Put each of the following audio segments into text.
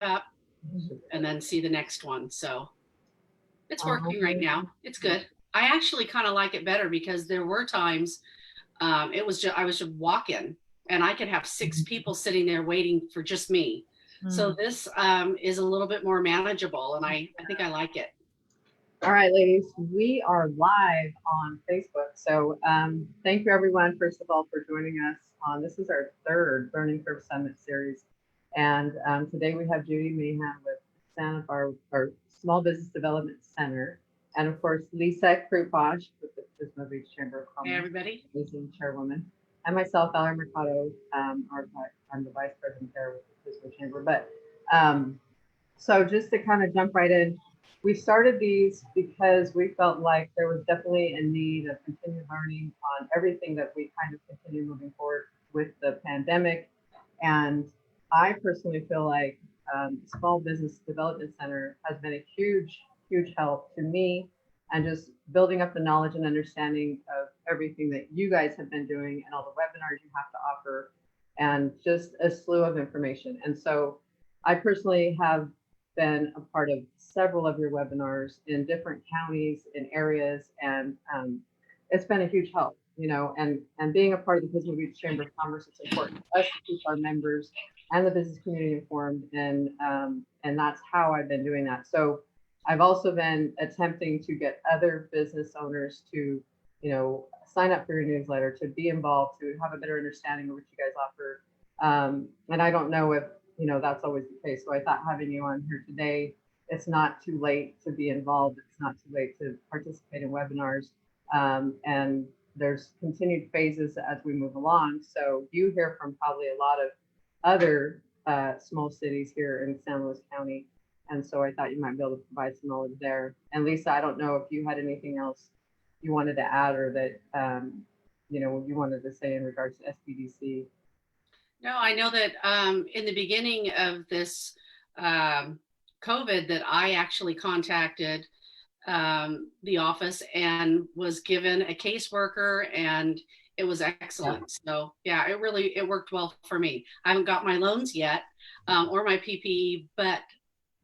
up and then see the next one. So it's working right now. It's good. I actually kind of like it better because there were times it was just I was just walking and I could have 6 people sitting there waiting for just me. So this is a little bit more manageable, and I think I like it. All right, ladies, we are live on Facebook. So thank you everyone, first of all, for joining us on, this is our third Learning Curve Summit series. And today we have Judy Mahan with Santa Barbara, our Small Business Development Center. And of course, Lisa Kruposh with the Pismo Beach Chamber of Commerce. Hey, everybody. Amazing chairwoman. And myself, Valerie Mercado, I'm the vice president there with the Pismo Chamber. But so just to kind of jump right in, we started these because we felt like there was definitely a need of continued learning on everything that we kind of continue moving forward with the pandemic. And I personally feel like Small Business Development Center has been a huge, huge help to me and just building up the knowledge and understanding of everything that you guys have been doing and all the webinars you have to offer and just a slew of information. And so I personally have been a part of several of your webinars in different counties and areas, and it's been a huge help, you know, and being a part of the Pismo Beach Chamber of Commerce, it's important for us to keep our members and the business community informed, and that's how I've been doing that. So I've also been attempting to get other business owners to, you know, sign up for your newsletter, to be involved, to have a better understanding of what you guys offer. And I don't know if, you know, that's always the case. So I thought having you on here today, it's not too late to be involved. It's not too late to participate in webinars. And there's continued phases as we move along. So you hear from probably a lot of other small cities here in San Luis County. And so I thought you might be able to provide some knowledge there. And Lisa, I don't know if you had anything else you wanted to add or that, you know, you wanted to say in regards to SBDC. No, I know that in the beginning of this COVID that I actually contacted the office and was given a caseworker, and it was excellent. So yeah, it worked well for me. I haven't got my loans yet or my PPE, but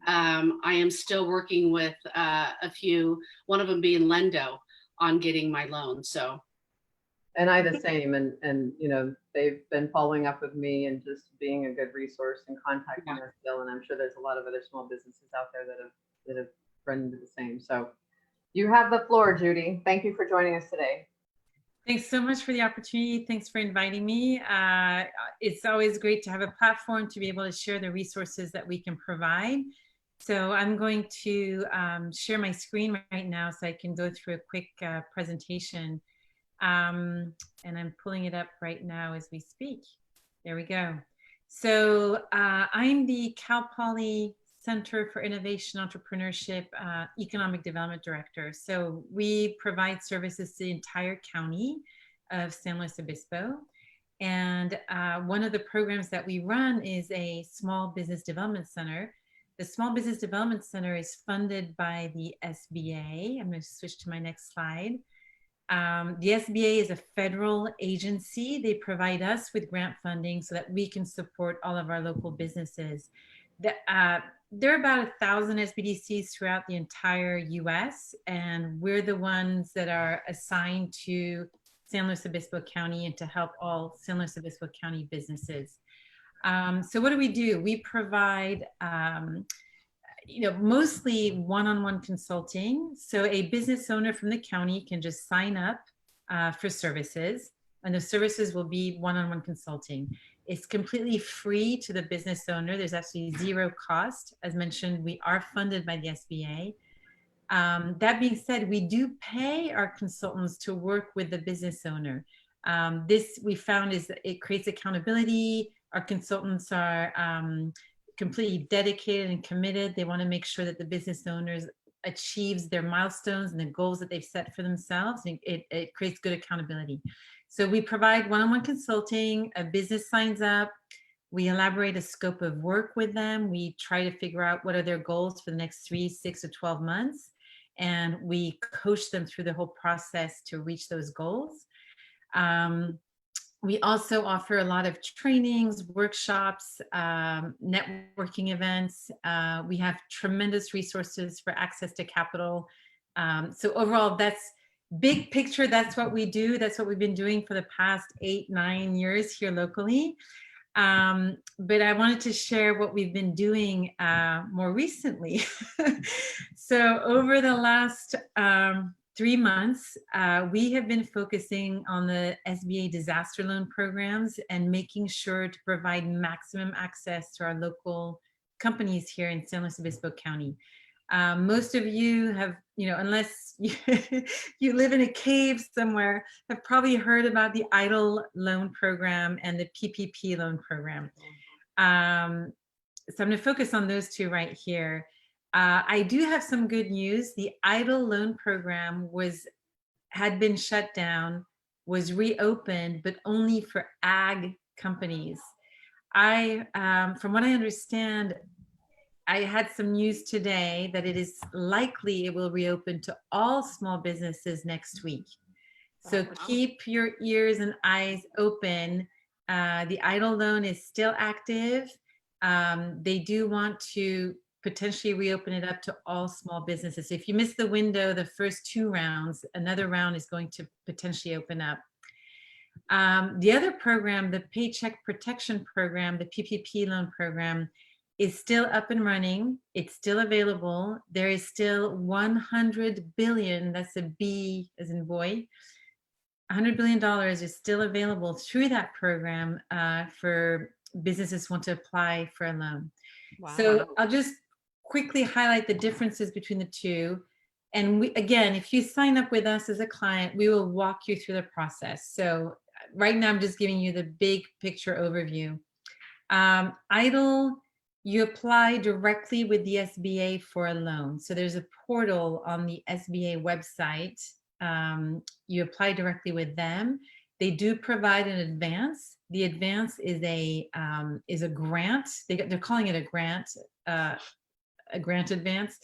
I am still working with a few, one of them being Lendo, on getting my loan. So. And I the same, and you know, they've been following up with me and just being a good resource and contacting us still. And I'm sure there's a lot of other small businesses out there that have run into the same. So you have the floor, Judy. Thank you for joining us today. Thanks so much for the opportunity. Thanks for inviting me. It's always great to have a platform to be able to share the resources that we can provide. So I'm going to share my screen right now so I can go through a quick presentation. And I'm pulling it up right now as we speak. There we go. So I'm the Cal Poly Center for Innovation, Entrepreneurship, Economic Development Director. So we provide services to the entire county of San Luis Obispo. And one of the programs that we run is a Small Business Development Center. The Small Business Development Center is funded by the SBA. I'm going to switch to my next slide. The SBA is a federal agency. They provide us with grant funding so that we can support all of our local businesses. There are about 1,000 SBDCs throughout the entire US, and we're the ones that are assigned to San Luis Obispo County and to help all San Luis Obispo County businesses. So what do? We provide you know, mostly one-on-one consulting. So a business owner from the county can just sign up for services, and the services will be one-on-one consulting. It's completely free to the business owner. There's actually zero cost. As mentioned, we are funded by the SBA. That being said, we do pay our consultants to work with the business owner. This we found is that it creates accountability. Our consultants are completely dedicated and committed. They want to make sure that the business owners achieves their milestones and the goals that they've set for themselves. It creates good accountability. So we provide one-on-one consulting. A business signs up. We elaborate a scope of work with them. We try to figure out what are their goals for the next 3, 6, or 12 months. And we coach them through the whole process to reach those goals. We also offer a lot of trainings, workshops, networking events. We have tremendous resources for access to capital. So overall, that's big picture. That's what we do. That's what we've been doing for the past 8-9 years here locally. But I wanted to share what we've been doing more recently. So over the last 3 months, we have been focusing on the SBA disaster loan programs and making sure to provide maximum access to our local companies here in San Luis Obispo County. Most of you have, unless you live in a cave somewhere, have probably heard about the EIDL loan program and the PPP loan program. So I'm going to focus on those two right here. I do have some good news. The EIDL loan program had been shut down, was reopened, but only for ag companies. From what I understand, I had some news today that it is likely it will reopen to all small businesses next week. So keep your ears and eyes open. The EIDL loan is still active. They do want to potentially reopen it up to all small businesses. If you missed the window, the first 2 rounds, another round is going to potentially open up. The other program, the Paycheck Protection Program, the PPP loan program, is still up and running. It's still available. There is still $100 billion, that's a B as in boy, $100 billion is still available through that program for businesses who want to apply for a loan. Wow. So I'll just quickly highlight the differences between the two. And again, if you sign up with us as a client, we will walk you through the process. So right now I'm just giving you the big picture overview. EIDL, you apply directly with the SBA for a loan. So there's a portal on the SBA website. You apply directly with them. They do provide an advance. The advance is a grant. They're calling it a grant advance.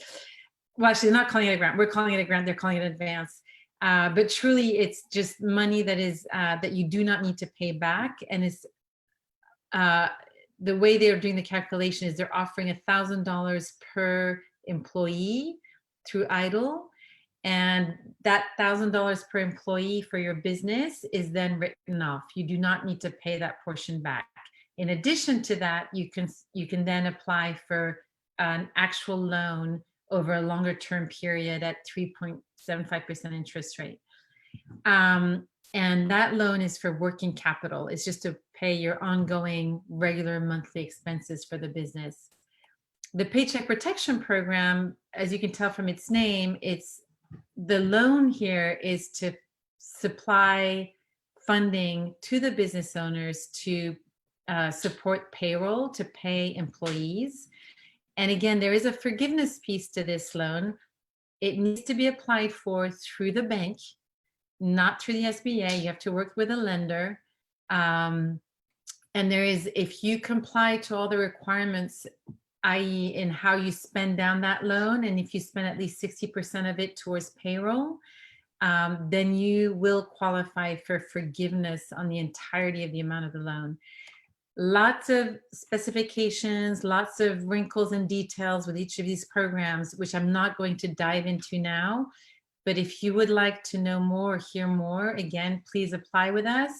Well, actually, they're not calling it a grant. We're calling it a grant. They're calling it an advance. But truly, it's just money that is that you do not need to pay back, and it's the way they're doing the calculation is they're offering $1,000 per employee through EIDL, and that $1,000 per employee for your business is then written off. You do not need to pay that portion back. In addition to that, you can then apply for an actual loan over a longer term period at 3.75% interest rate. And that loan is for working capital. It's just to pay your ongoing regular monthly expenses for the business. The Paycheck Protection Program, as you can tell from its name, the loan here is to supply funding to the business owners to support payroll, to pay employees. And again, there is a forgiveness piece to this loan. It needs to be applied for through the bank, not through the SBA. You have to work with a lender. And if you comply to all the requirements, i.e. in how you spend down that loan, and if you spend at least 60% of it towards payroll, then you will qualify for forgiveness on the entirety of the amount of the loan. Lots of specifications, lots of wrinkles and details with each of these programs, which I'm not going to dive into now. But if you would like to know more, hear more, again, please apply with us.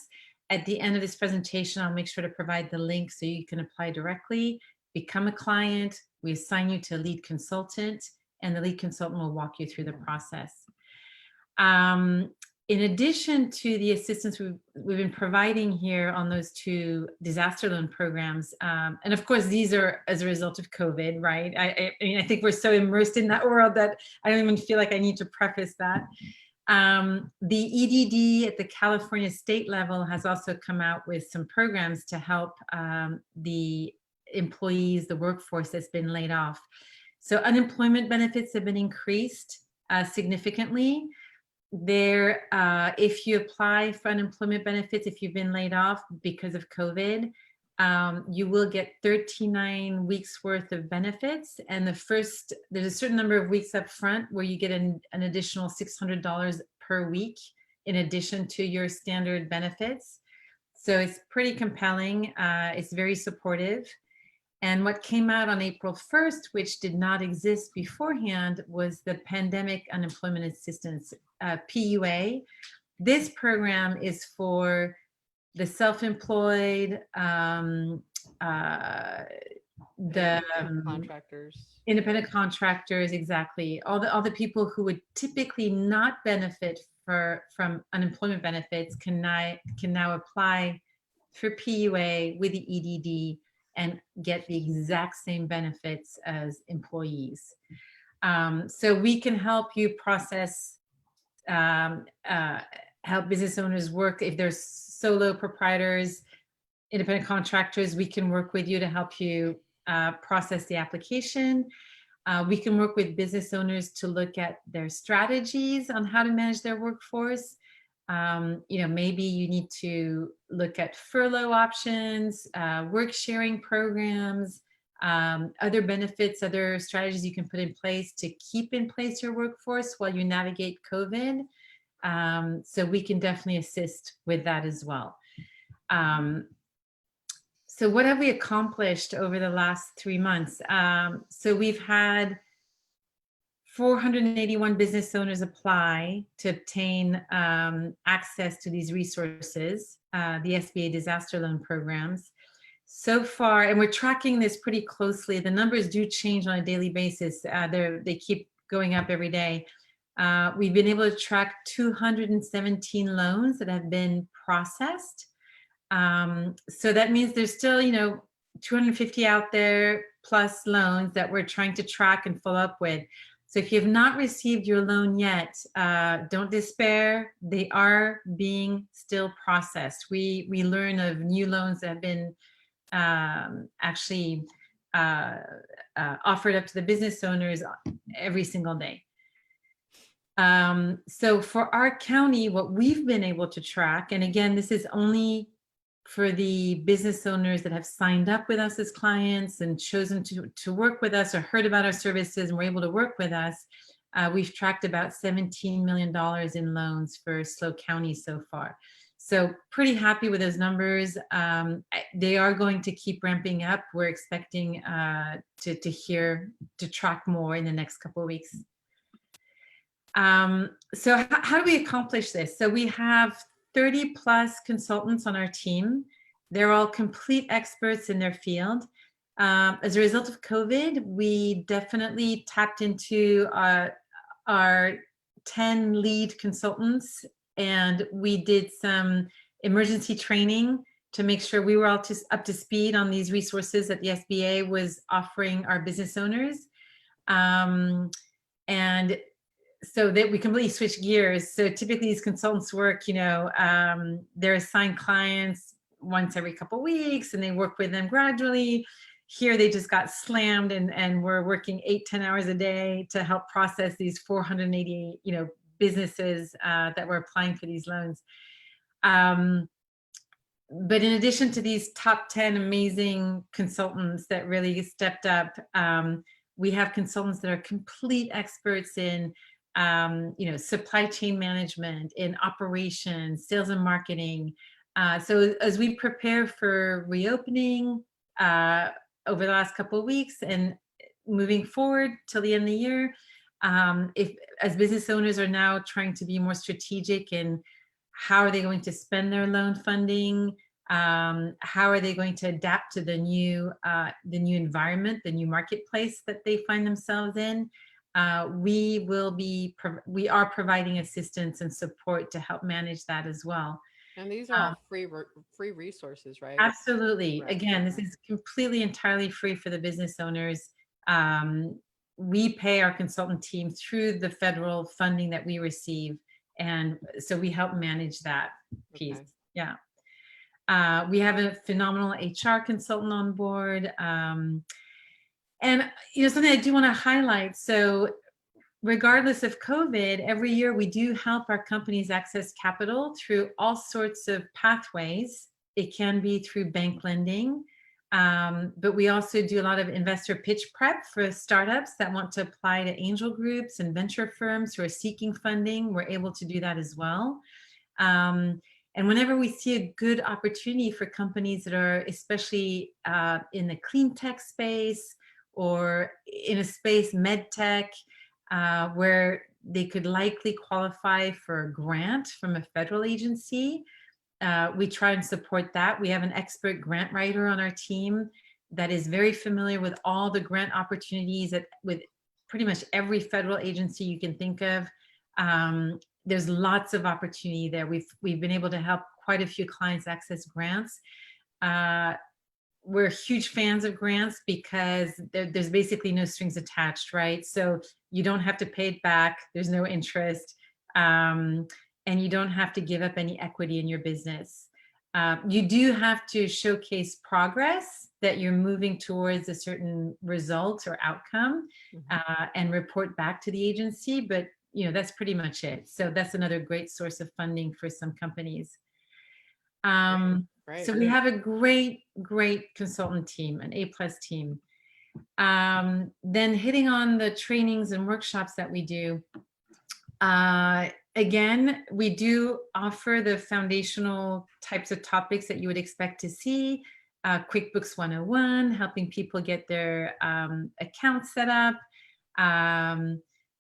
At the end of this presentation, I'll make sure to provide the link so you can apply directly, become a client. We assign you to a lead consultant, and the lead consultant will walk you through the process. In addition to the assistance we've been providing here on those 2 disaster loan programs, and of course these are as a result of COVID, right? I mean, I think we're so immersed in that world that I don't even feel like I need to preface that. The EDD at the California state level has also come out with some programs to help the employees, the workforce that's been laid off. So unemployment benefits have been increased significantly. If you apply for unemployment benefits, if you've been laid off because of COVID, you will get 39 weeks worth of benefits. And there's a certain number of weeks up front where you get an additional $600 per week in addition to your standard benefits. So it's pretty compelling. It's very supportive. And what came out on April 1st, which did not exist beforehand, was the Pandemic Unemployment Assistance, PUA. This program is for the self-employed, the contractors. independent contractors, exactly. All the people who would typically not benefit from unemployment benefits can now apply for PUA with the EDD and get the exact same benefits as employees. So we can help you process, help business owners work. If there's solo proprietors, independent contractors, we can work with you to help you process the application. We can work with business owners to look at their strategies on how to manage their workforce. Maybe you need to look at furlough options, work sharing programs, other benefits, other strategies you can put in place to keep in place your workforce while you navigate COVID. So we can definitely assist with that as well. So what have we accomplished over the last 3 months? So we've had 481 business owners apply to obtain access to these resources, the SBA disaster loan programs. So far, and we're tracking this pretty closely, the numbers do change on a daily basis. They keep going up every day. We've been able to track 217 loans that have been processed. So that means there's still, 250 out there plus loans that we're trying to track and follow up with. So if you have not received your loan yet, don't despair. They are being still processed. We learn of new loans that have been actually offered up to the business owners every single day. So for our county, what we've been able to track, and again, this is only for the business owners that have signed up with us as clients and chosen to work with us or heard about our services and were able to work with us, we've tracked about $17 million in loans for SLO County so far. So pretty happy with those numbers. They are going to keep ramping up. We're expecting to track more in the next couple of weeks. So how do we accomplish this? So we have 30 plus consultants on our team. They're all complete experts in their field. As a result of COVID, we definitely tapped into our 10 lead consultants, and we did some emergency training to make sure we were all up to speed on these resources that the SBA was offering our business owners. And so that we completely switch gears. So typically these consultants work, they're assigned clients once every couple of weeks and they work with them gradually. Here they just got slammed and we're working 8-10 hours a day to help process these 480, businesses that were applying for these loans. But in addition to these top 10 amazing consultants that really stepped up, we have consultants that are complete experts in supply chain management, in operations, sales and marketing. So as we prepare for reopening over the last couple of weeks and moving forward till the end of the year, as business owners are now trying to be more strategic in how are they going to spend their loan funding, how are they going to adapt to the new environment, the new marketplace that they find themselves in. We are providing assistance and support to help manage that as well. And these are all free resources, right? Absolutely. Right. Again, this is completely entirely free for the business owners. We pay our consultant team through the federal funding that we receive. And so we help manage that piece. Okay. Yeah. We have a phenomenal HR consultant on board. And something I do want to highlight. So regardless of COVID, every year we do help our companies access capital through all sorts of pathways. It can be through bank lending, but we also do a lot of investor pitch prep for startups that want to apply to angel groups and venture firms who are seeking funding. We're able to do that as well. And whenever we see a good opportunity for companies that are especially in the clean tech space or in a space, med tech, where they could likely qualify for a grant from a federal agency, we try and support that. We have an expert grant writer on our team that is very familiar with all the grant opportunities with pretty much every federal agency you can think of. There's lots of opportunity there. We've been able to help quite a few clients access grants. We're huge fans of grants because there's basically no strings attached, right? So you don't have to pay it back. There's no interest. And you don't have to give up any equity in your business. You do have to showcase progress that you're moving towards a certain result or outcome, and report back to the agency. But that's pretty much it. So that's another great source of funding for some companies. Right. So we have a great consultant team, an A+ team. Then hitting on the trainings and workshops that we do. Again, we do offer the foundational types of topics that you would expect to see. QuickBooks 101, helping people get their accounts set up.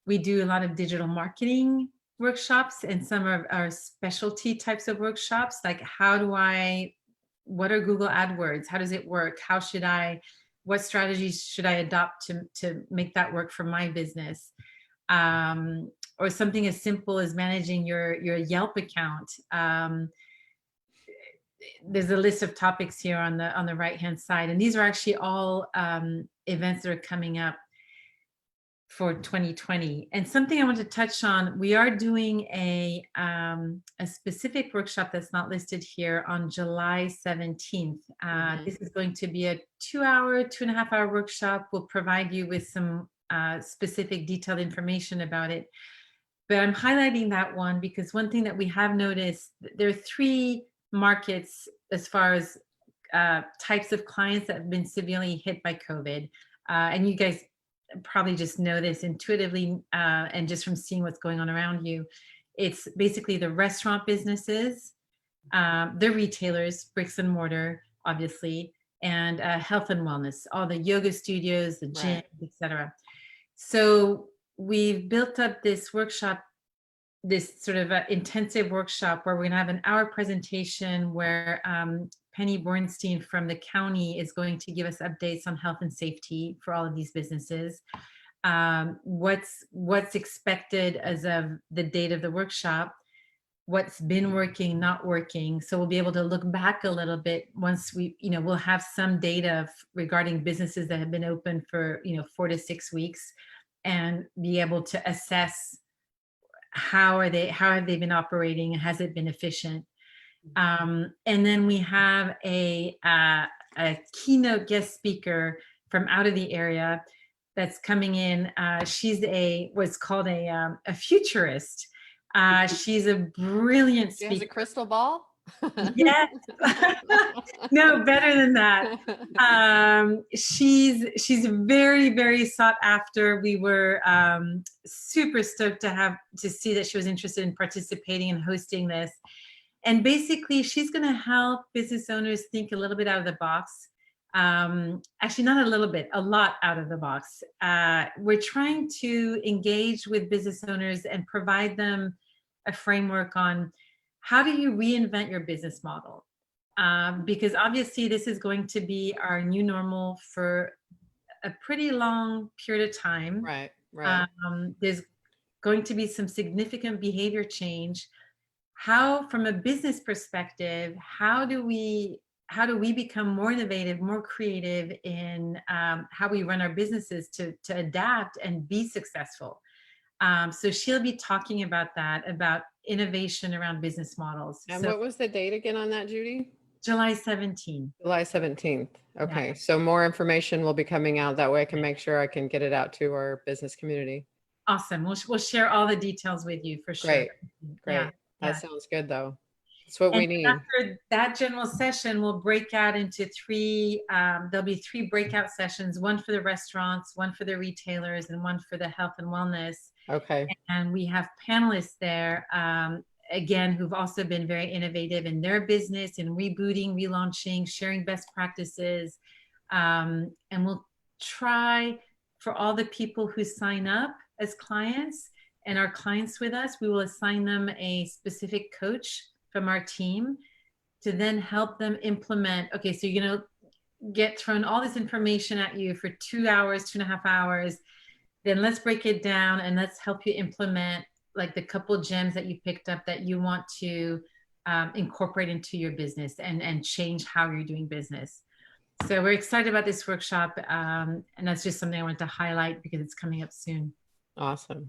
We do a lot of digital marketing workshops and some of our specialty types of workshops, like what are Google AdWords? How does it work? What strategies should I adopt to make that work for my business? Or something as simple as managing your Yelp account. There's a list of topics here on the right-hand side, and these are actually all events that are coming up for 2020. And something I want to touch on, we are doing a specific workshop that's not listed here on July 17th. This is going to be a 2.5 hour workshop. We'll provide you with some specific detailed information about it. But I'm highlighting that one because one thing that we have noticed, there are 3 markets as far as types of clients that have been severely hit by COVID. And you guys probably just know this intuitively and just from seeing what's going on around you. It's basically the restaurant businesses, the retailers, bricks and mortar, obviously, and health and wellness, all the yoga studios, the gym, etc. So we've built up this workshop, this sort of intensive workshop where we're going to have an hour presentation where Penny Bornstein from the county is going to give us updates on health and safety for all of these businesses. What's expected as of the date of the workshop, what's been working, not working. So we'll be able to look back a little bit once we'll have some data regarding businesses that have been open for 4 to 6 weeks, and be able to assess how have they been operating, and has it been efficient. And then we have a keynote guest speaker from out of the area that's coming in. She's what's called a futurist. She's a brilliant speaker. She has a crystal ball? Yes. No, better than that. She's very, very sought after. We were super stoked to see that she was interested in participating and hosting this. And basically, she's going to help business owners think a little bit out of the box. Actually, not a little bit, a lot out of the box. We're trying to engage with business owners and provide them a framework on how do you reinvent your business model? Because obviously this is going to be our new normal for a pretty long period of time. Right. There's going to be some significant behavior change. How, from a business perspective, how do we become more innovative, more creative in how we run our businesses to adapt and be successful? So she'll be talking about that, about innovation around business models. And what was the date again on that, Judy? July 17th. July 17th. Okay. Yeah. So more information will be coming out. That way I can make sure I can get it out to our business community. Awesome. We'll share all the details with you for sure. Great. Yeah. That sounds good though. That's what we need. After that general session, we'll break out into 3, there'll be 3 breakout sessions, one for the restaurants, one for the retailers, and one for the health and wellness. Okay. And we have panelists there. again, who've also been very innovative in their business and rebooting, relaunching, sharing best practices. And we'll try for all the people who sign up as clients and are clients with us, we will assign them a specific coach from our team to then help them implement. Okay, so you're going to get thrown all this information at you for 2 hours, 2.5 hours. Then let's break it down and let's help you implement like the couple gems that you picked up that you want to incorporate into your business and change how you're doing business. So we're excited about this workshop. And that's just something I wanted to highlight because it's coming up soon. Awesome.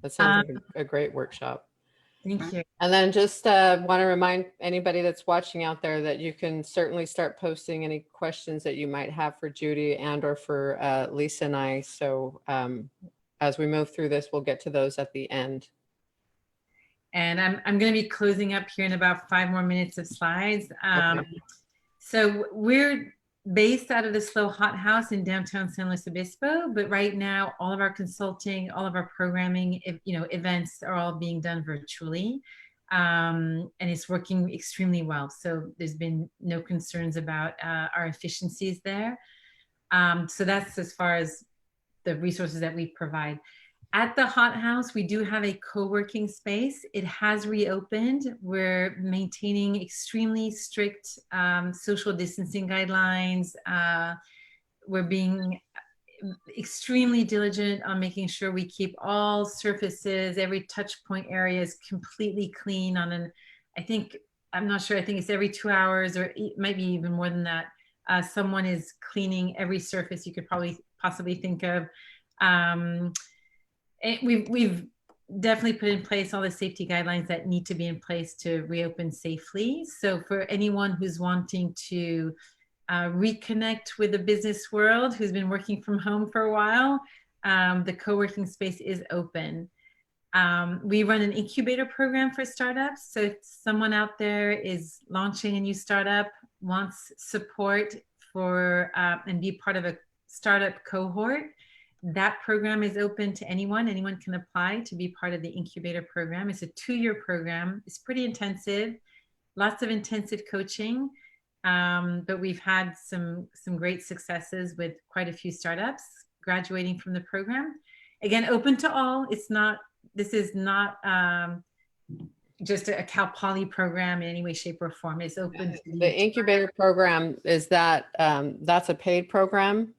That sounds like a great workshop. Thank you. And then just want to remind anybody that's watching out there that you can certainly start posting any questions that you might have for Judy and or for Lisa and I. So as we move through this, we'll get to those at the end. And I'm going to be closing up here in about 5 more minutes of slides. Okay. So we're based out of the Slow Hot House in downtown San Luis Obispo, but right now all of our consulting, all of our programming, events are all being done virtually, and it's working extremely well. So there's been no concerns about our efficiencies there. So that's as far as the resources that we provide. At the Hot House, we do have a co-working space. It has reopened. We're maintaining extremely strict social distancing guidelines. We're being extremely diligent on making sure we keep all surfaces, every touch point area is completely clean on an, I'm not sure, I think it's every 2 hours or it might be even more than that. Someone is cleaning every surface you could possibly think of. We've definitely put in place all the safety guidelines that need to be in place to reopen safely. So for anyone who's wanting to reconnect with the business world, who's been working from home for a while, the co-working space is open. We run an incubator program for startups. So if someone out there is launching a new startup, wants support for and be part of a startup cohort, that program is open to anyone. Anyone can apply to be part of the incubator program. It's a 2-year program. It's pretty intensive, lots of intensive coaching, but we've had some great successes with quite a few startups graduating from the program. Again, open to all. This is not just a Cal Poly program in any way, shape, or form. It's open to the incubator program. Is that that's a paid program?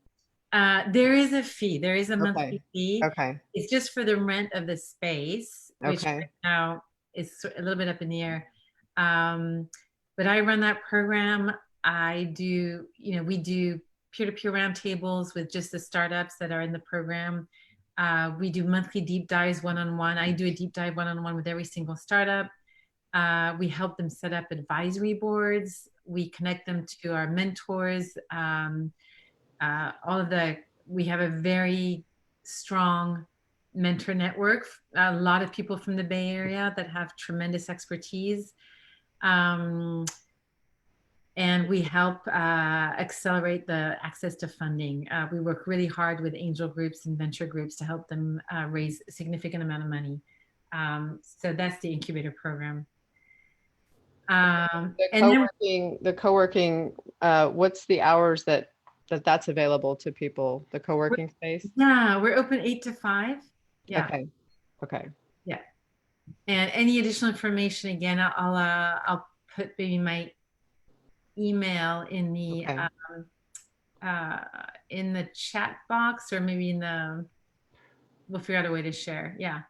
There is a fee. There is a monthly fee. Okay. It's just for the rent of the space, which Okay. right now is a little bit up in the air. But I run that program. We do peer-to-peer roundtables with just the startups that are in the program. We do monthly deep dives one-on-one. I do a deep dive one-on-one with every single startup. We help them set up advisory boards. We connect them to our mentors. We have a very strong mentor network, a lot of people from the Bay Area that have tremendous expertise. And we help accelerate the access to funding. We work really hard with angel groups and venture groups to help them raise a significant amount of money. So that's the incubator program. The co-working, what's the hours that's available to people, the co-working space? Yeah, we're open 8 to 5. Yeah. Okay. Yeah. And any additional information, again, I'll put maybe my email in the chat box, or maybe we'll figure out a way to share. Yeah.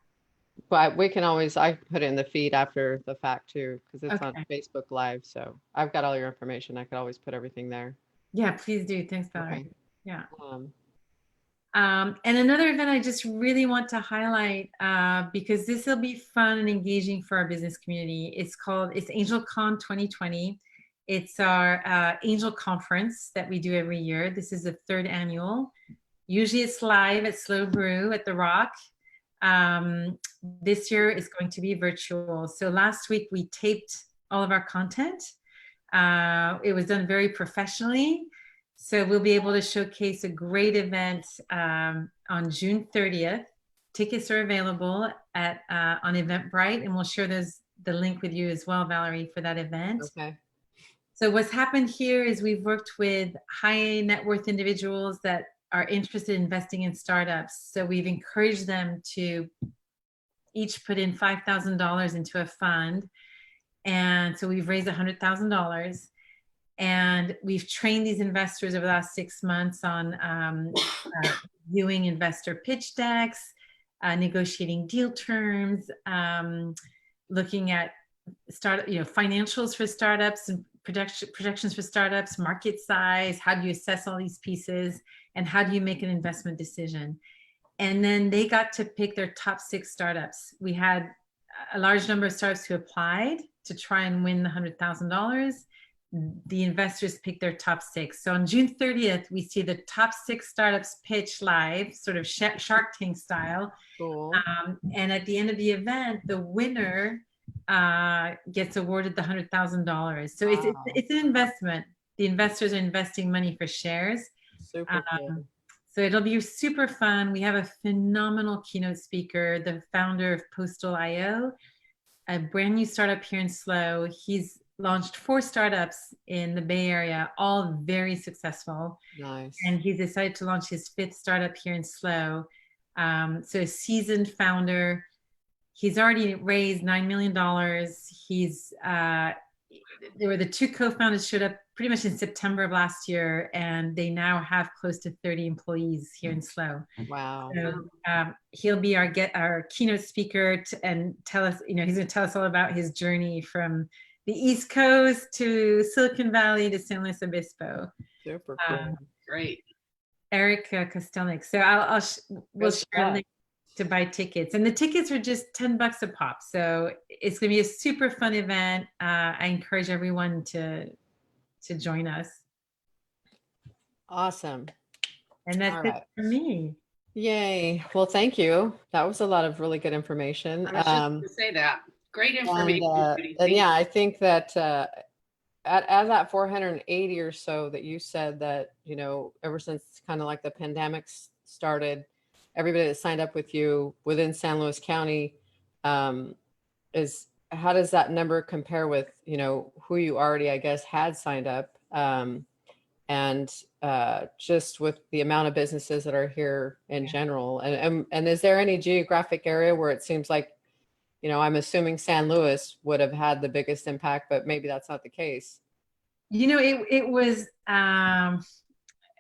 But we can always, I put it in the feed after the fact too, because it's on Facebook Live. So I've got all your information. I could always put everything there. Yeah, please do. Thanks, Valerie. Okay. Yeah. And another event I just really want to highlight, because this will be fun and engaging for our business community. It's AngelCon 2020. It's our angel conference that we do every year. This is the 3rd annual. Usually it's live at Slow Brew at The Rock. This year is going to be virtual. So last week we taped all of our content. It was done very professionally. So we'll be able to showcase a great event on June 30th. Tickets are available on Eventbrite, and we'll share those the link with you as well, Valerie, for that event. Okay. So what's happened here is we've worked with high net worth individuals that are interested in investing in startups. So we've encouraged them to each put in $5,000 into a fund. And so we've raised $100,000. And we've trained these investors over the last 6 months on viewing investor pitch decks, negotiating deal terms, looking at financials for startups and projections for startups, market size, how do you assess all these pieces, and how do you make an investment decision? And then they got to pick their top 6 startups. We had a large number of startups who applied to try and win the $100,000. The investors picked their top 6. So on June 30th, we see the top 6 startups pitch live, sort of Shark Tank style. Cool. And at the end of the event, the winner gets awarded the $100,000. So Wow. it's an investment. The investors are investing money for shares. Super cool. So it'll be super fun. We have a phenomenal keynote speaker, the founder of Postal.io, a brand new startup here in SLO. He's launched 4 startups in the Bay Area, all very successful. Nice. And he's decided to launch his 5th startup here in SLO. So a seasoned founder. He's already raised $9 million. There were the 2 co-founders showed up pretty much in September of last year, and they now have close to 30 employees here in SLO. Wow. So he'll be our keynote speaker and tell us, he's going to tell us all about his journey from the East Coast to Silicon Valley to San Luis Obispo. Super cool. Great. Eric Kostelnik. So we'll share a link to buy tickets, and the tickets are just $10 a pop. So it's going to be a super fun event. I encourage everyone to join us. Awesome. And that's it for me. Yay. Well, thank you. That was a lot of really good information. I was just going to say that. Great information. And yeah, I think that at that 480 or so that you said that, ever since kind of like the pandemic started, everybody that signed up with you within San Luis County how does that number compare with, who you already, I guess, had signed up? And just with the amount of businesses that are here in general. And is there any geographic area where it seems like, I'm assuming San Luis would have had the biggest impact, but maybe that's not the case. It was,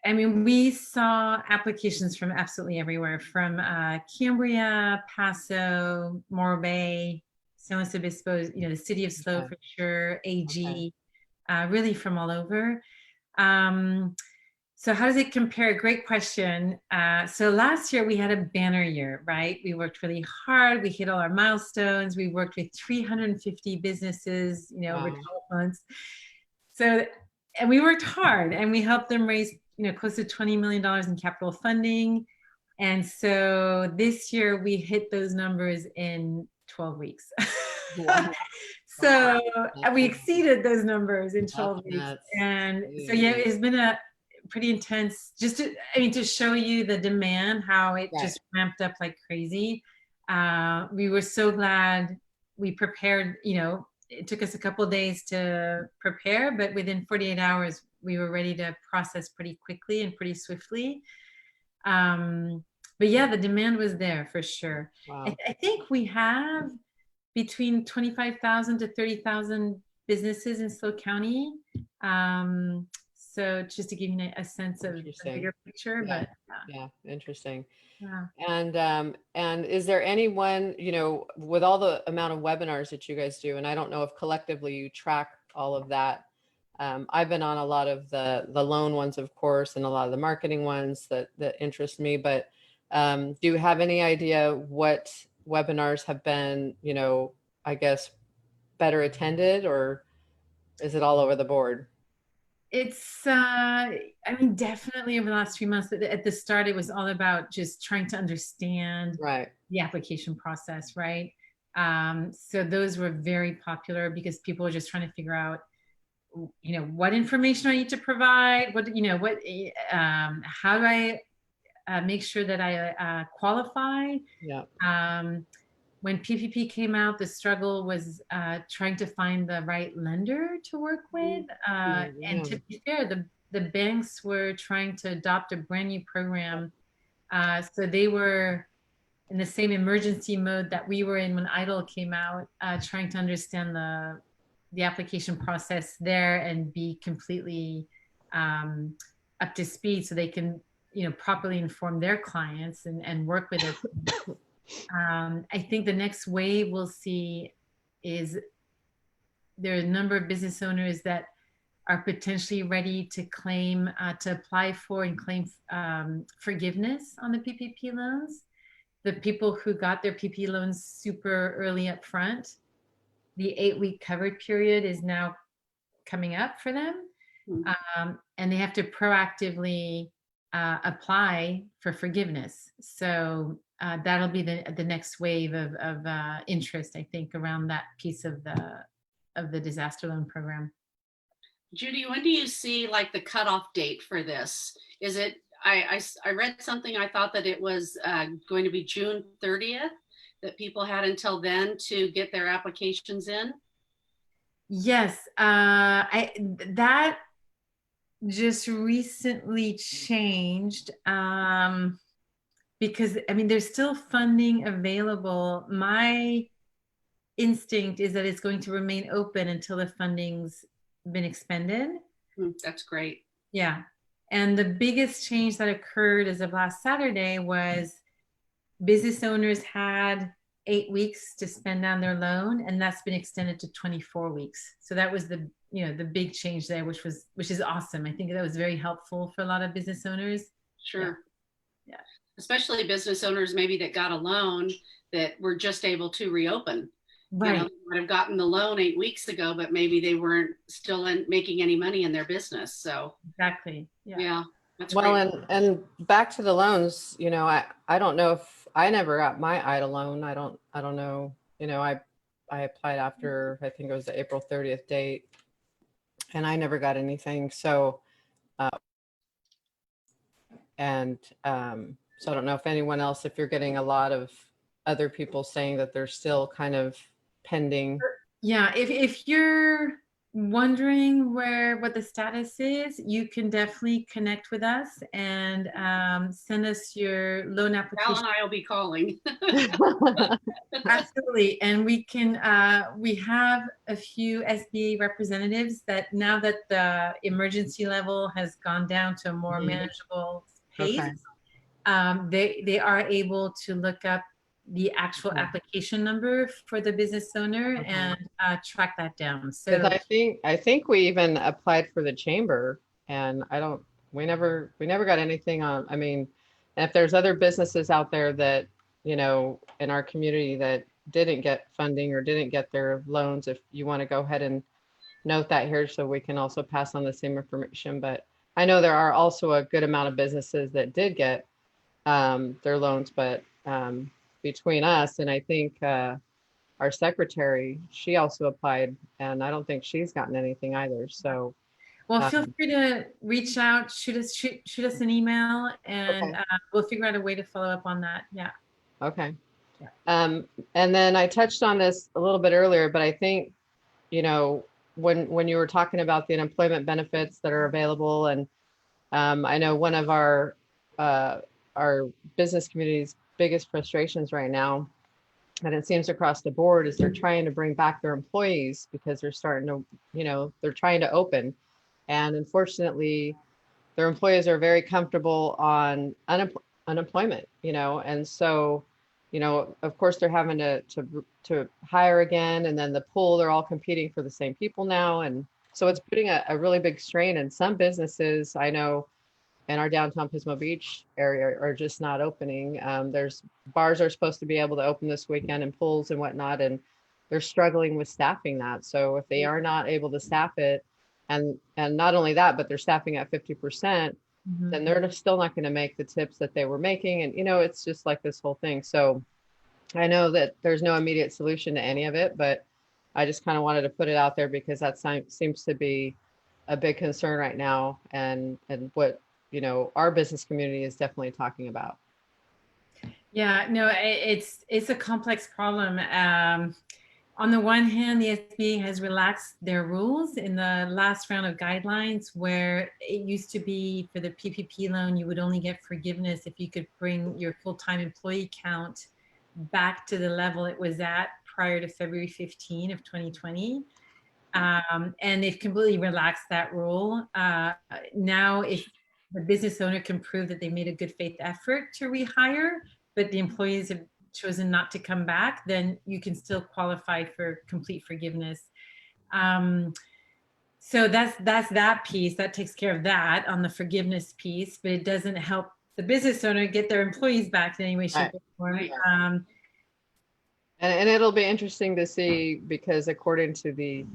we saw applications from absolutely everywhere, from Cambria, Paso, Morro Bay, San Luis Obispo, the city of SLO for sure, AG, really from all over. So how does it compare? Great question. So last year we had a banner year, right? We worked really hard. We hit all our milestones. We worked with 350 businesses, over 12 months. So, and we worked hard, and we helped them raise, close to $20 million in capital funding. And so this year we hit those numbers in 12 weeks. Wow. So we exceeded those numbers in 12 weeks. And so, yeah, it's been a pretty intense, just to show you the demand, how it just ramped up like crazy. We were so glad we prepared, it took us a couple of days to prepare, but within 48 hours, we were ready to process pretty quickly and pretty swiftly. But yeah, the demand was there for sure. Wow. I think we have between 25,000 to 30,000 businesses in SLO County. So just to give you a sense of the bigger picture, but interesting. Yeah. And is there anyone, with all the amount of webinars that you guys do, and I don't know if collectively you track all of that. I've been on a lot of the loan ones, of course, and a lot of the marketing ones that interest me, but do you have any idea what webinars have been, I guess, better attended, or is it all over the board? It's, definitely over the last few months. At the start, it was all about just trying to understand the application process, right? So those were very popular because people were just trying to figure out, what information I need to provide, how do I make sure that I qualify? Yeah. when PPP came out, the struggle was trying to find the right lender to work with. And to be fair, the banks were trying to adopt a brand new program. So they were in the same emergency mode that we were in when EIDL came out, trying to understand the application process there and be completely up to speed so they can, properly inform their clients and work with it. I think the next wave we'll see is there are a number of business owners that are potentially ready to claim, to apply for and claim forgiveness on the PPP loans. The people who got their PPP loans super early up front, the 8-week covered period is now coming up for them. And they have to proactively apply for forgiveness. So that'll be the next wave of interest, I think, around that piece of the disaster loan program. Judy, when do you see like the cutoff date for this? Is it, I read something, I thought that it was going to be June 30th, that people had until then to get their applications in? Yes, that just recently changed because, I mean, there's still funding available. My instinct is that it's going to remain open until the funding's been expended. That's great. Yeah. And the biggest change that occurred as of last Saturday was business owners had 8 weeks to spend down their loan, and that's been extended to 24 weeks. So that was the big change there, which is awesome. I think that was very helpful for a lot of business owners. Sure. Yeah. Especially business owners maybe that got a loan that were just able to reopen. Right. They might have gotten the loan 8 weeks ago, but maybe they weren't still making any money in their business. So exactly. Yeah. That's well, great. and back to the loans, I don't know if I never got my EIDL loan. I don't know. I applied after, I think it was the April 30th date, and I never got anything. So, so I don't know if anyone else, if you're getting a lot of other people saying that they're still kind of pending. Yeah, if you're wondering what the status is, you can definitely connect with us and send us your loan application. Val and I will be calling. Absolutely. And we have a few SBA representatives that now that the emergency level has gone down to a more manageable pace, they are able to look up the actual application number for the business owner and track that down. So I think we even applied for the chamber, and we never got anything on. I mean, and if there's other businesses out there that, in our community that didn't get funding or didn't get their loans, if you want to go ahead and note that here so we can also pass on the same information. But I know there are also a good amount of businesses that did get their loans, but between us and I think our secretary, she also applied, and I don't think she's gotten anything either. So, well, feel free to reach out, shoot us an email, and we'll figure out a way to follow up on that. Yeah. Okay. Yeah. And then I touched on this a little bit earlier, but I think, when you were talking about the unemployment benefits that are available, and I know one of our business community's biggest frustrations right now, and it seems across the board, is they're trying to bring back their employees because they're starting to, they're trying to open. And unfortunately, their employees are very comfortable on unemployment, and so, of course, they're having to hire again. And then the pool, they're all competing for the same people now. And so it's putting a really big strain. And some businesses I know in our downtown Pismo Beach area are just not opening. There's bars are supposed to be able to open this weekend, and pools and whatnot, and they're struggling with staffing that. So if they are not able to staff it, and not only that, but they're staffing at 50%, then they're still not going to make the tips that they were making. And, it's just like this whole thing. So I know that there's no immediate solution to any of it, but I just kind of wanted to put it out there because that seems to be a big concern right now, and what our business community is definitely talking about. Yeah, no, it's a complex problem. On the one hand, the SBA has relaxed their rules in the last round of guidelines, where it used to be for the PPP loan, you would only get forgiveness if you could bring your full-time employee count back to the level it was at prior to February 15 of 2020. And they've completely relaxed that rule. Now, if the business owner can prove that they made a good faith effort to rehire, but the employees have chosen not to come back, then you can still qualify for complete forgiveness. So that's that piece that takes care of that on the forgiveness piece, but it doesn't help the business owner get their employees back in any way, shape, Right. or form. Right. And it'll be interesting to see because according to the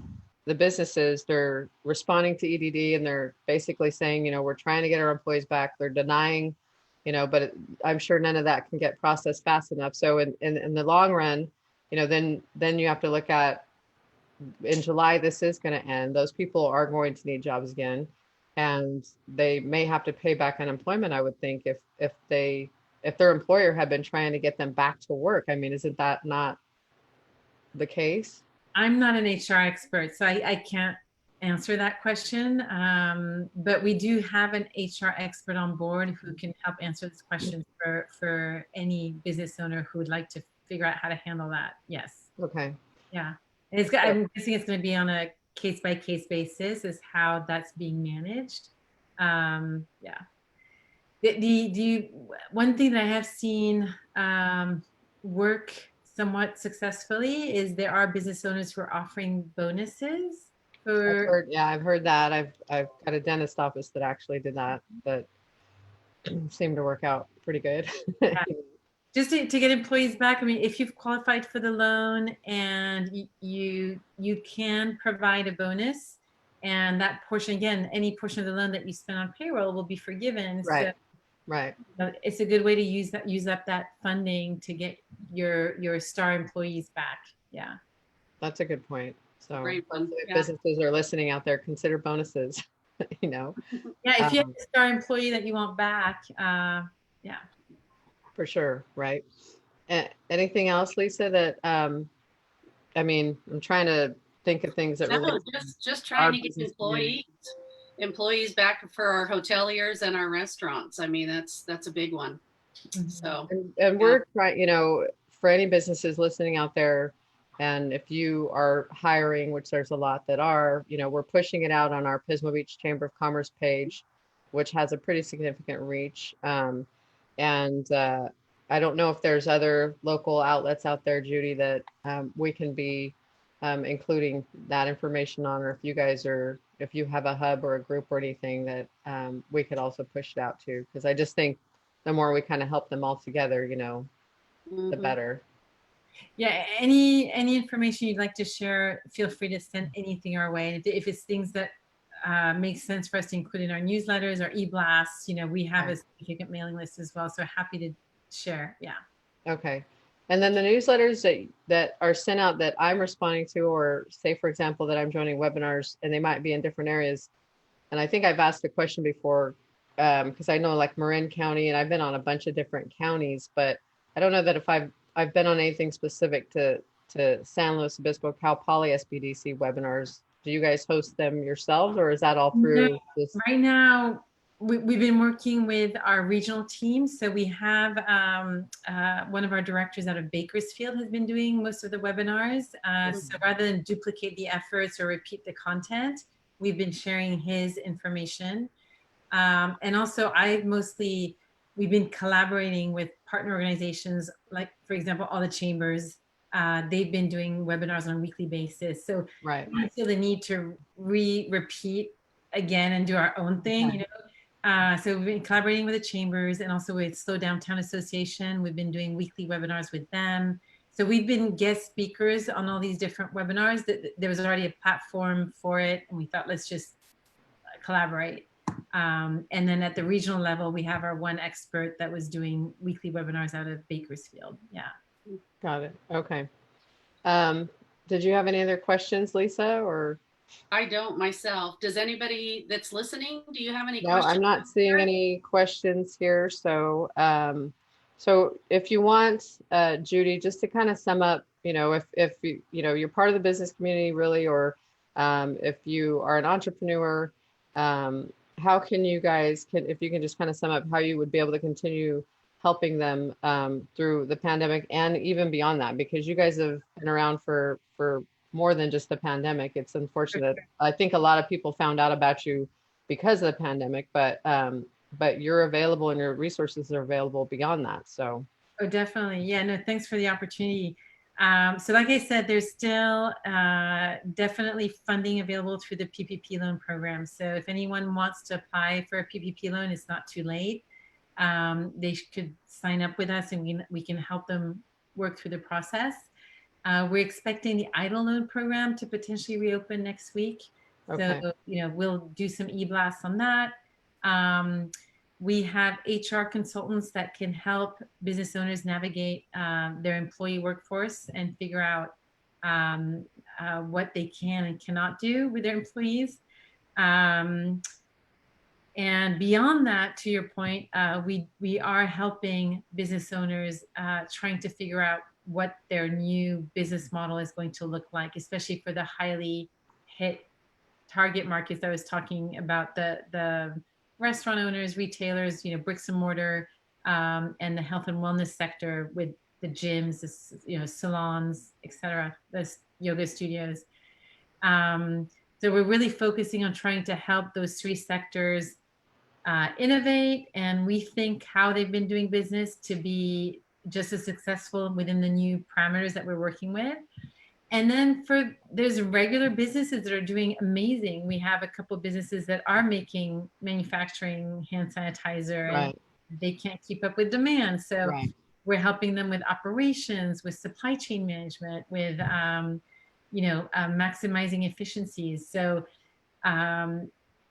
businesses, they're responding to EDD and they're basically saying, we're trying to get our employees back. They're denying, but I'm sure none of that can get processed fast enough. So in the long run, then you have to look at in July, this is going to end. Those people are going to need jobs again, and they may have to pay back unemployment. I would think if their employer had been trying to get them back to work. I mean, isn't that not the case? I'm not an HR expert, so I can't answer that question. But we do have an HR expert on board who can help answer this question for any business owner who would like to figure out how to handle that. Yes. Okay. Yeah. And I'm guessing it's going to be on a case by case basis is how that's being managed. Yeah. One thing that I have seen work somewhat successfully is there are business owners who are offering bonuses for. I've heard that. I've got a dentist office that actually did that seemed to work out pretty good. Yeah. Just to get employees back. I mean, if you've qualified for the loan and you can provide a bonus, and that portion, again, any portion of the loan that you spend on payroll will be forgiven. Right. So Right. it's a good way to use up that funding to get your star employees back. Yeah. That's a good point. So Great one. if Yeah. businesses are listening out there, consider bonuses, Yeah. If you have a star employee that you want back, yeah. For sure. Right. Anything else, Lisa, that, I mean, I'm trying to think of things that No, relate. just our trying to get business community. employees back for our hoteliers and our restaurants. I mean, that's a big one. Mhm. So And we're trying, for any businesses listening out there, and if you are hiring, which there's a lot that are, we're pushing it out on our Pismo Beach Chamber of Commerce page, which has a pretty significant reach. And I don't know if there's other local outlets out there, Judy, that we can be including that information on, or if you guys are, if you have a hub or a group or anything that we could also push it out to, because I just think the more we kind of help them all together, the better. Yeah, any information you'd like to share, feel free to send anything our way. If it's things that make sense for us to include in our newsletters or e-blasts, we have a significant mailing list as well. So happy to share. Yeah. Okay. And then the newsletters that are sent out that I'm responding to, or say, for example, that I'm joining webinars and they might be in different areas. And I think I've asked the question before, because I know like Marin County, and I've been on a bunch of different counties, but I don't know that if I've been on anything specific to San Luis Obispo, Cal Poly SBDC webinars. Do you guys host them yourselves, or is that all through this? Right now, we've been working with our regional team. So we have one of our directors out of Bakersfield has been doing most of the webinars. So rather than duplicate the efforts or repeat the content, we've been sharing his information. And also we've been collaborating with partner organizations, like, for example, all the chambers. They've been doing webinars on a weekly basis. So Right. I feel the need to repeat again and do our own thing, so we've been collaborating with the chambers and also with Slow Downtown Association. We've been doing weekly webinars with them. So we've been guest speakers on all these different webinars. There was already a platform for it, and we thought, let's just collaborate. And then at the regional level, we have our one expert that was doing weekly webinars out of Bakersfield. Yeah. Got it. Okay. Did you have any other questions, Lisa, or? I don't myself. Does anybody that's listening, do you have any No, questions? I'm not seeing any questions here. So So if you want, Judy, just to kind of sum up, if you're part of the business community really, or if you are an entrepreneur, how can you guys, if you can just kind of sum up how you would be able to continue helping them through the pandemic and even beyond that, because you guys have been around for more than just the pandemic. It's unfortunate. I think a lot of people found out about you because of the pandemic, but you're available and your resources are available beyond that. So. Oh, definitely. Yeah, no, thanks for the opportunity. So like I said, there's still definitely funding available through the PPP loan program. So if anyone wants to apply for a PPP loan, it's not too late. They could sign up with us and we can help them work through the process. We're expecting the EIDL loan program to potentially reopen next week. Okay. So, we'll do some e-blasts on that. We have HR consultants that can help business owners navigate their employee workforce and figure out what they can and cannot do with their employees. And beyond that, to your point, we are helping business owners trying to figure out what their new business model is going to look like, especially for the highly hit target markets that I was talking about, the restaurant owners, retailers, bricks and mortar, and the health and wellness sector with the gyms, the, salons, etc., the yoga studios. So we're really focusing on trying to help those three sectors innovate and rethink how they've been doing business to be just as successful within the new parameters that we're working with. And then there's regular businesses that are doing amazing. We have a couple of businesses that are manufacturing hand sanitizer, Right. and they can't keep up with demand. So Right. we're helping them with operations, with supply chain management, with maximizing efficiencies. So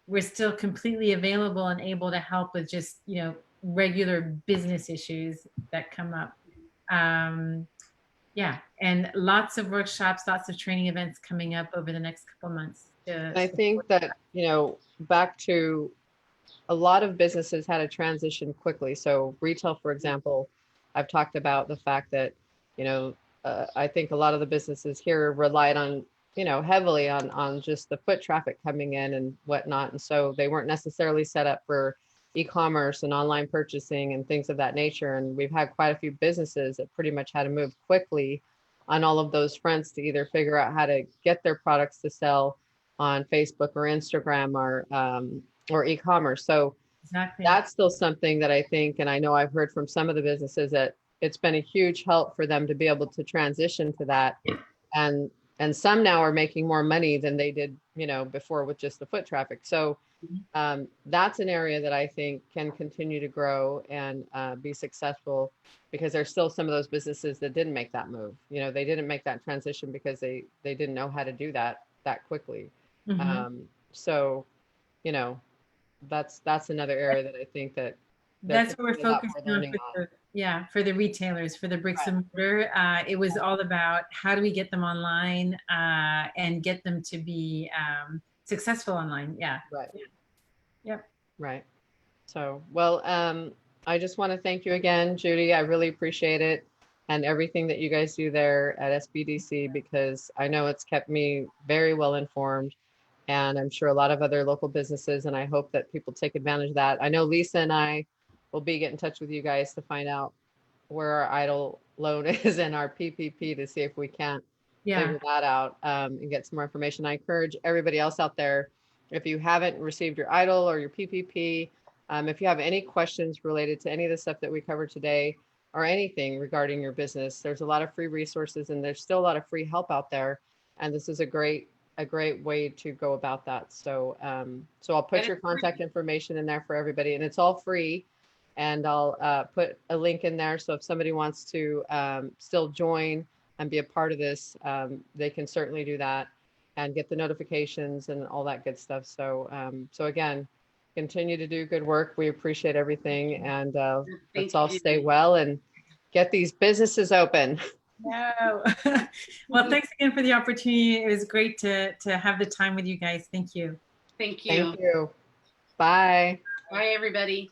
we're still completely available and able to help with just regular business issues that come up. Yeah, and lots of workshops, lots of training events coming up over the next couple months. I think that, back to a lot of businesses had to transition quickly. So retail, for example, I've talked about the fact that, I think a lot of the businesses here relied on, heavily on just the foot traffic coming in and whatnot. And so they weren't necessarily set up for e-commerce and online purchasing and things of that nature. And we've had quite a few businesses that pretty much had to move quickly on all of those fronts to either figure out how to get their products to sell on Facebook or Instagram or e-commerce. So exactly. That's still something that I think, and I know I've heard from some of the businesses that it's been a huge help for them to be able to transition to that. And some now are making more money than they did, before with just the foot traffic. So that's an area that I think can continue to grow and be successful, because there's still some of those businesses that didn't make that move. They didn't make that transition because they didn't know how to do that quickly. So, that's another area that I think that's what we're focusing on for the retailers, for the bricks and mortar. It was all about how do we get them online and get them to be successful online. Yeah. Right. Yep. Right. So, well, I just want to thank you again, Judy. I really appreciate it and everything that you guys do there at SBDC, because I know it's kept me very well informed, and I'm sure a lot of other local businesses, and I hope that people take advantage of that. I know Lisa and I will get in touch with you guys to find out where our EIDL loan is and our PPP to see if we can't figure that out and get some more information. I encourage everybody else out there, if you haven't received your EIDL or your PPP, if you have any questions related to any of the stuff that we covered today or anything regarding your business, there's a lot of free resources and there's still a lot of free help out there. And this is a great way to go about that. So, so I'll put your contact information in there for everybody, and it's all free. And I'll put a link in there. So if somebody wants to still join and be a part of this, they can certainly do that and get the notifications and all that good stuff. So, so again, continue to do good work. We appreciate everything, and let's all stay well and get these businesses open. No. Well, thanks again for the opportunity. It was great to have the time with you guys. Thank you. Thank you. Thank you. Bye. Bye, everybody.